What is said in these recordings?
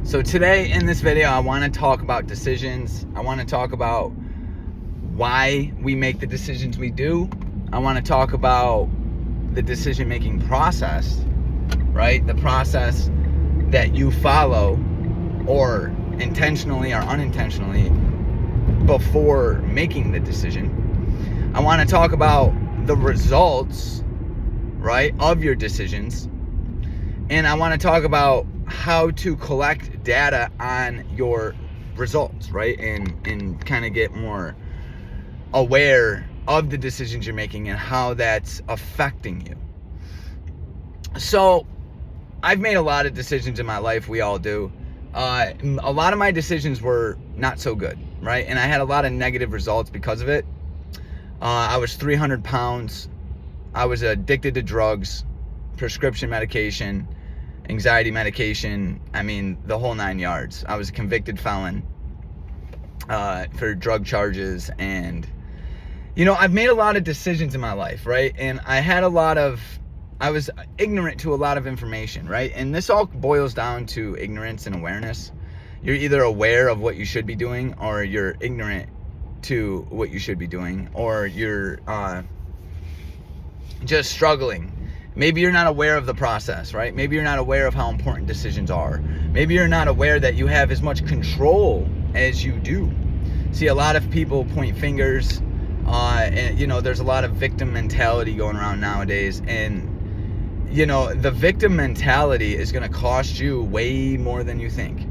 So today in this video, I want to talk about decisions. I want to talk about why we make the decisions we do. I want to talk about the decision-making process, right? The process that you follow, or intentionally or unintentionally, before making the decision. I want to talk about the results, right, of your decisions. And I want to talk about how to collect data on your results, right? And kind of get more aware of the decisions you're making and how that's affecting you. So I've made a lot of decisions in my life. We all do. A lot of my decisions were not so good, right? And I had a lot of negative results because of it. I was 300 pounds. I was addicted to drugs, prescription medication, anxiety medication. I mean, the whole 9 yards. I was a convicted felon for drug charges. And, you know, I've made a lot of decisions in my life, right? And I was ignorant to a lot of information, right? And this all boils down to ignorance and awareness. You're either aware of what you should be doing, or you're ignorant to what you should be doing, or you're just struggling. Maybe you're not aware of the process, right? Maybe you're not aware of how important decisions are. Maybe you're not aware that you have as much control as you do. See, a lot of people point fingers, and, you know, there's a lot of victim mentality going around nowadays. And, you know, the victim mentality is going to cost you way more than you think.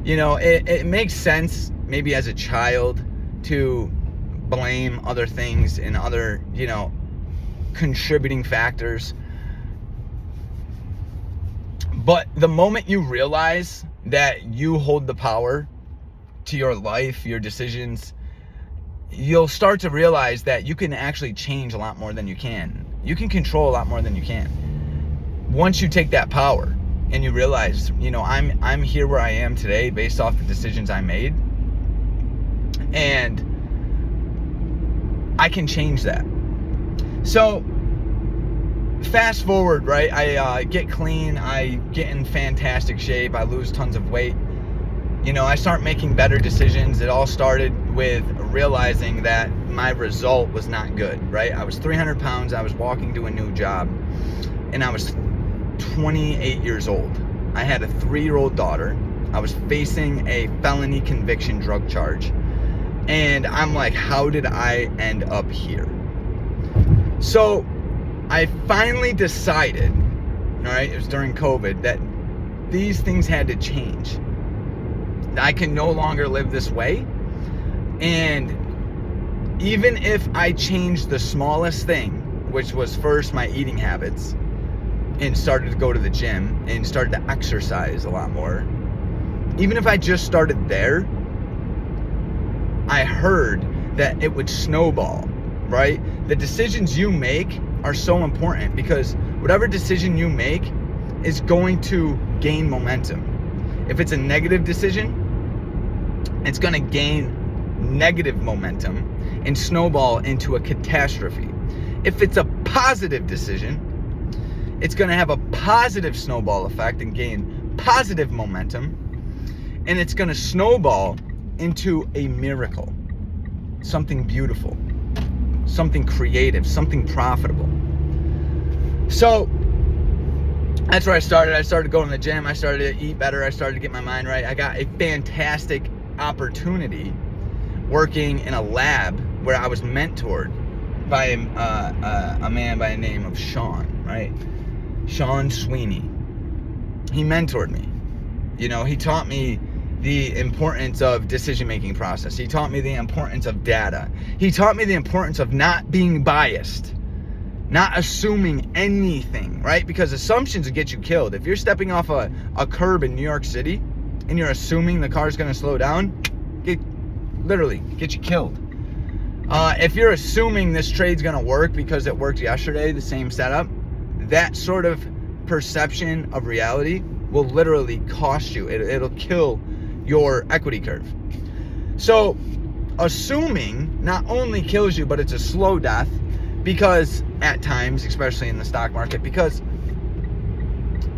You know, it makes sense maybe as a child to blame other things and other, you know, contributing factors. But the moment you realize that you hold the power to your life, your decisions, you'll start to realize that you can actually change a lot more than you can. You can control a lot more than you can. Once you take that power and you realize, you know, I'm here where I am today based off the decisions I made, and I can change that. So fast forward, right? I get clean, I get in fantastic shape, I lose tons of weight. You know, I start making better decisions. It all started with realizing that my result was not good, right? I was 300 pounds, I was walking to a new job, and I was 28 years old. I had a 3-year-old daughter. I was facing a felony conviction drug charge. And I'm like, how did I end up here? So I finally decided, all right, it was during COVID, that these things had to change. I can no longer live this way. And even if I changed the smallest thing, which was first my eating habits, and started to go to the gym and started to exercise a lot more, even if I just started there, I heard that it would snowball, right? The decisions you make are so important, because whatever decision you make is going to gain momentum. If it's a negative decision, it's going to gain negative momentum and snowball into a catastrophe. If it's a positive decision, it's going to have a positive snowball effect and gain positive momentum, and it's going to snowball into a miracle, something beautiful, something creative, something profitable. So that's where I started. I started going to the gym. I started to eat better. I started to get my mind right. I got a fantastic opportunity working in a lab where I was mentored by a man by the name of Sean, right? Sean Sweeney. He mentored me. You know, he taught me the importance of decision-making process. He taught me the importance of data. He taught me the importance of not being biased, not assuming anything, right? Because assumptions will get you killed. If you're stepping off a curb in New York City and you're assuming the car's going to slow down, literally get you killed. If you're assuming this trade's going to work because it worked yesterday, the same setup, that sort of perception of reality will literally cost you. It'll kill your equity curve. So assuming not only kills you, but it's a slow death, because at times, especially in the stock market, because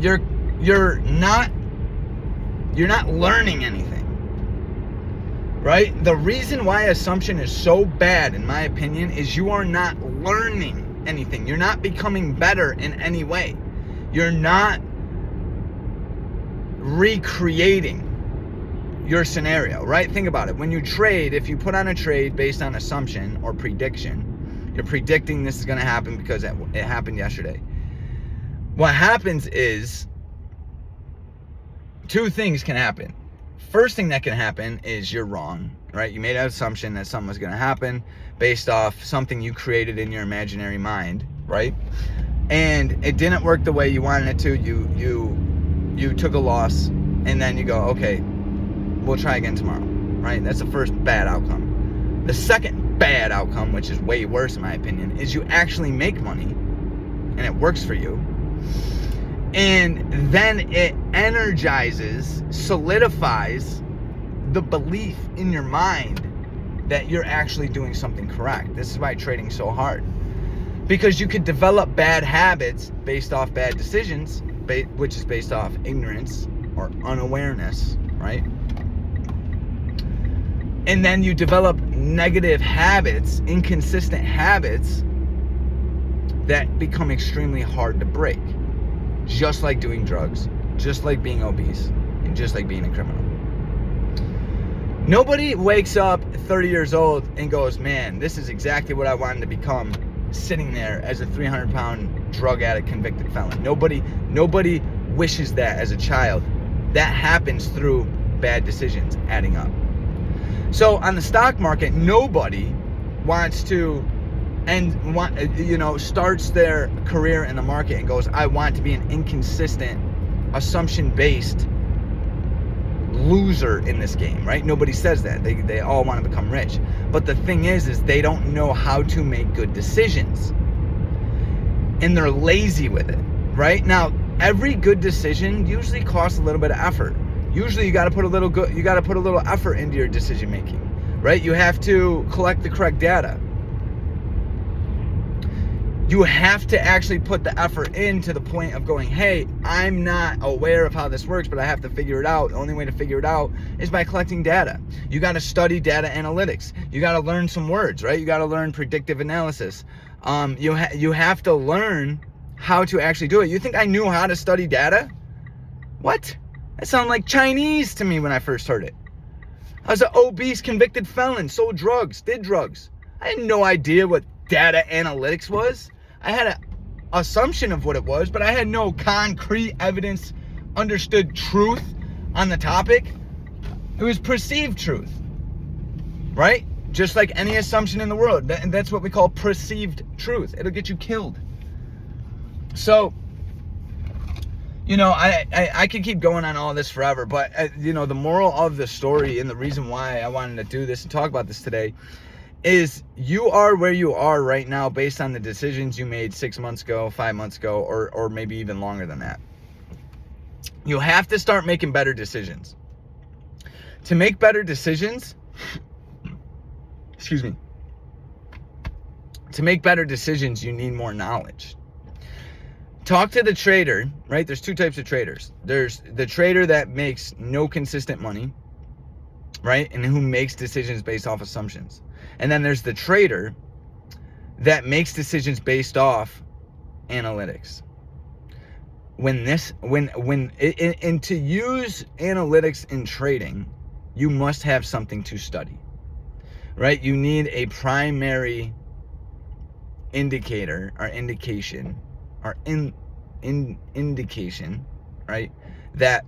you're not You're not learning anything, right? The reason why assumption is so bad, in my opinion, is you are not learning anything. You're not becoming better in any way. You're not recreating your scenario, right? Think about it. When you trade, if you put on a trade based on assumption or prediction, you're predicting this is going to happen because it happened yesterday. What happens is two things can happen. First thing that can happen is you're wrong, right? You made an assumption that something was going to happen based off something you created in your imaginary mind, right? And it didn't work the way you wanted it to. You took a loss, and then you go, okay, we'll try again tomorrow, right? That's the first bad outcome. The second bad outcome, which is way worse in my opinion, is you actually make money and it works for you. And then it energizes, solidifies the belief in your mind that you're actually doing something correct. This is why trading's so hard. Because you could develop bad habits based off bad decisions, which is based off ignorance or unawareness, right? And then you develop negative habits, inconsistent habits that become extremely hard to break. Just like doing drugs, just like being obese, and just like being a criminal. Nobody wakes up 30 years old and goes, man, this is exactly what I wanted to become, sitting there as a 300-pound drug addict convicted felon. Nobody wishes that as a child. That happens through bad decisions adding up. So on the stock market, nobody wants to starts their career in the market and goes, I want to be an inconsistent, assumption-based loser in this game, right? Nobody says that. They all want to become rich. But the thing is they don't know how to make good decisions. And they're lazy with it, right? Now, every good decision usually costs a little bit of effort. Usually you got to put a little effort into your decision making, right? You have to collect the correct data. You have to actually put the effort in to the point of going, hey, I'm not aware of how this works, but I have to figure it out. The only way to figure it out is by collecting data. You got to study data analytics. You got to learn some words, right? You got to learn predictive analysis. You have to learn how to actually do it. You think I knew how to study data? What? That sounded like Chinese to me when I first heard it. I was an obese convicted felon, sold drugs, did drugs. I had no idea what data analytics was. I had an assumption of what it was, but I had no concrete evidence, understood truth on the topic. It was perceived truth, right? Just like any assumption in the world. And that's what we call perceived truth. It'll get you killed. So, I could keep going on all this forever, but, the moral of the story and the reason why I wanted to do this and talk about this today is you are where you are right now based on the decisions you made 6 months ago, 5 months ago, or maybe even longer than that. You have to start making better decisions. To make better decisions, to make better decisions, you need more knowledge. Talk to the trader, right? There's two types of traders. There's the trader that makes no consistent money, right? And who makes decisions based off assumptions. And then there's the trader that makes decisions based off analytics. And to use analytics in trading, you must have something to study, right? You need a primary indicator or indication or indication, right? That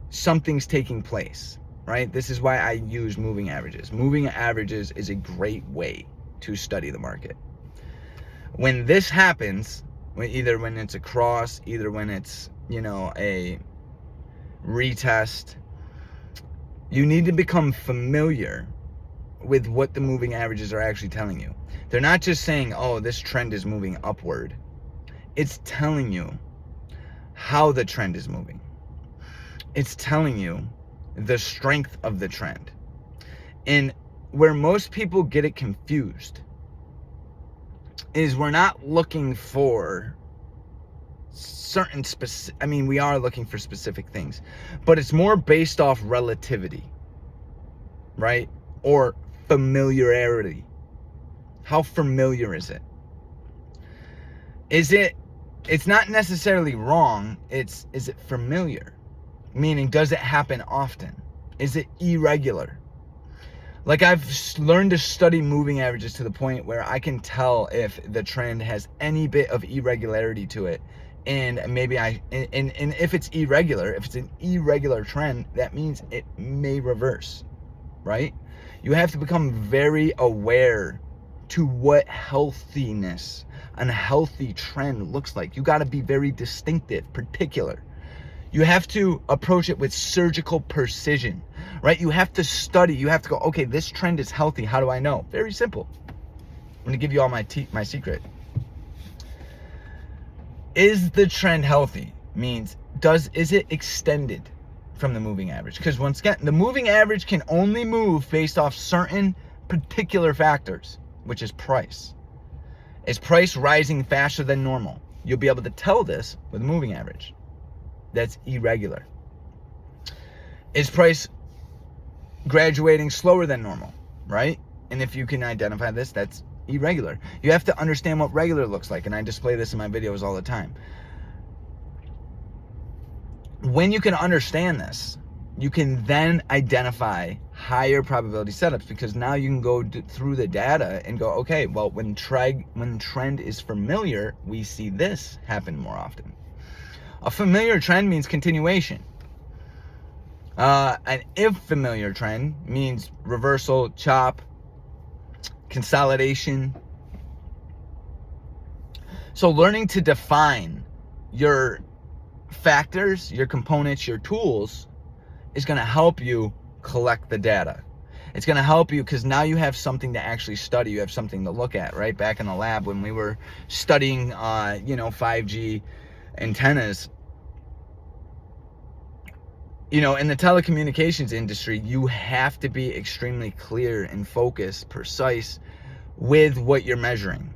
something's taking place. Right? This is why I use moving averages. Moving averages is a great way to study the market. When this happens, either when it's a cross, either when it's, a retest, you need to become familiar with what the moving averages are actually telling you. They're not just saying, oh, this trend is moving upward. It's telling you how the trend is moving. It's telling you the strength of the trend. And where most people get it confused is we're not looking for certain specific, I mean, we are looking for specific things, but it's more based off relativity, right? Or familiarity. How familiar is it? It's not necessarily wrong, is it familiar? Meaning, does it happen often? Is it irregular? Like, I've learned to study moving averages to the point where I can tell if the trend has any bit of irregularity to it. And maybe and if it's irregular, if it's an irregular trend, that means it may reverse, right? You have to become very aware to what healthiness, a healthy trend looks like. You got to be very distinctive, particular. You have to approach it with surgical precision, right? You have to study. You have to go, okay, this trend is healthy. How do I know? Very simple. I'm going to give you all my secret. Is the trend healthy? Means, is it extended from the moving average? Because once again, the moving average can only move based off certain particular factors, which is price. Is price rising faster than normal? You'll be able to tell this with a moving average. That's irregular. Is price graduating slower than normal, right? And if you can identify this, that's irregular. You have to understand what regular looks like, and I display this in my videos all the time. When you can understand this, you can then identify higher probability setups, because now you can go through the data and go, okay, well, when trend is familiar, we see this happen more often. A familiar trend means continuation. An if familiar trend means reversal, chop, consolidation. So learning to define your factors, your components, your tools is going to help you collect the data. It's going to help you because now you have something to actually study. You have something to look at, right? Back in the lab when we were studying, 5G antennas, in the telecommunications industry, you have to be extremely clear and focused, precise with what you're measuring.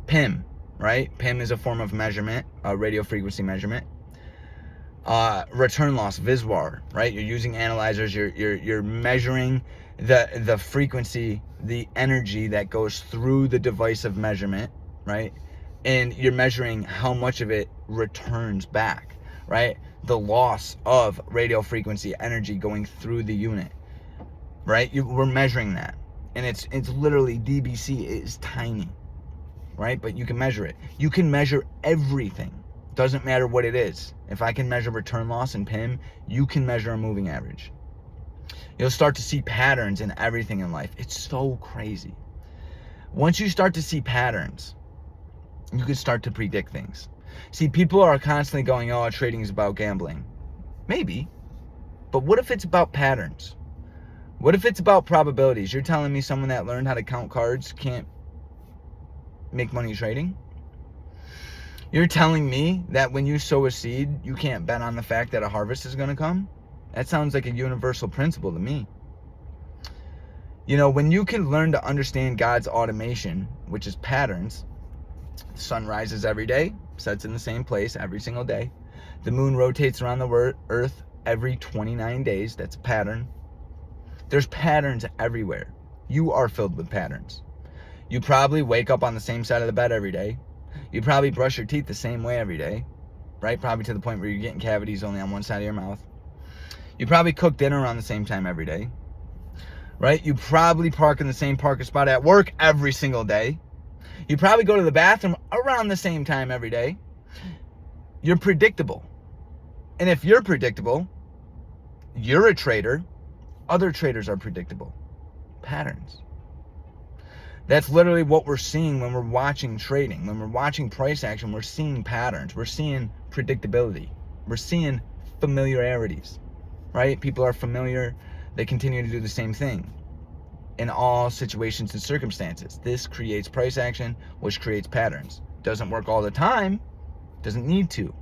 PIM, right? PIM is a form of measurement, a radio frequency measurement. Return loss, VISWAR, right? You're using analyzers. You're measuring the frequency, the energy that goes through the device of measurement, right? And you're measuring how much of it returns back, right? The loss of radio frequency energy going through the unit, right? We're measuring that, and it's literally dBc is tiny, right? But you can measure it. You can measure everything. Doesn't matter what it is. If I can measure return loss and PIM, you can measure a moving average. You'll start to see patterns in everything in life. It's so crazy. Once you start to see patterns, you can start to predict things. See, people are constantly going, oh, trading is about gambling. Maybe. But what if it's about patterns? What if it's about probabilities? You're telling me someone that learned how to count cards can't make money trading? You're telling me that when you sow a seed, you can't bet on the fact that a harvest is going to come? That sounds like a universal principle to me. When you can learn to understand God's automation, which is patterns, the sun rises every day, sets in the same place every single day. The moon rotates around the earth every 29 days. That's a pattern. There's patterns everywhere. You are filled with patterns. You probably wake up on the same side of the bed every day. You probably brush your teeth the same way every day, right? Probably to the point where you're getting cavities only on one side of your mouth. You probably cook dinner around the same time every day, right? You probably park in the same parking spot at work every single day. You probably go to the bathroom around the same time every day. You're predictable. And if you're predictable, you're a trader. Other traders are predictable. Patterns. That's literally what we're seeing when we're watching trading. When we're watching price action, we're seeing patterns. We're seeing predictability. We're seeing familiarities, right? People are familiar. They continue to do the same thing in all situations and circumstances. This creates price action, which creates patterns. Doesn't work all the time. Doesn't need to.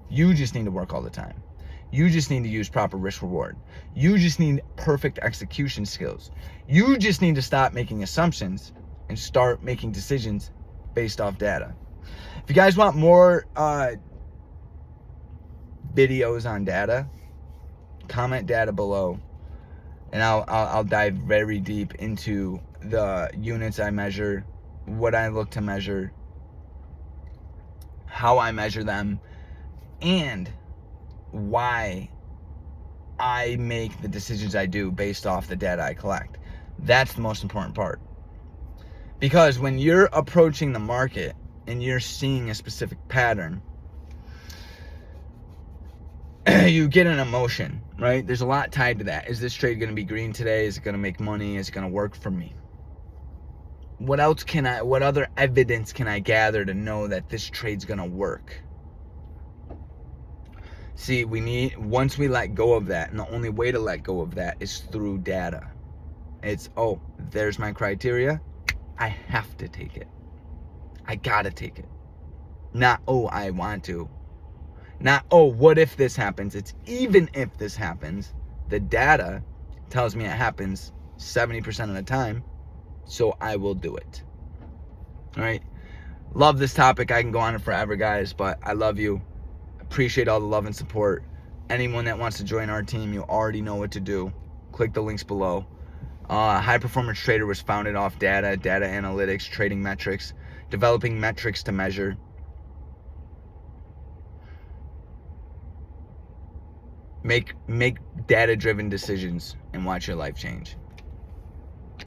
You just need to work all the time. You just need to use proper risk reward. You just need perfect execution skills. You just need to stop making assumptions and start making decisions based off data. If you guys want more videos on data, comment data below, and I'll dive very deep into the units I measure, what I look to measure, how I measure them, and why I make the decisions I do based off the data I collect. That's the most important part. Because when you're approaching the market and you're seeing a specific pattern, you get an emotion, right? There's a lot tied to that. Is this trade going to be green today? Is it going to make money? Is it going to work for me? What other evidence can I gather to know that this trade's going to work? See, once we let go of that, and the only way to let go of that is through data. It's, oh, there's my criteria. I have to take it. I gotta take it. Not, oh, I want to. Not, oh, what if this happens? It's even if this happens, the data tells me it happens 70% of the time, so I will do it. All right? Love this topic. I can go on it forever, guys, but I love you. Appreciate all the love and support. Anyone that wants to join our team, you already know what to do. Click the links below. High Performance Trader was founded off data analytics, trading metrics, developing metrics to measure. Make data-driven decisions and watch your life change.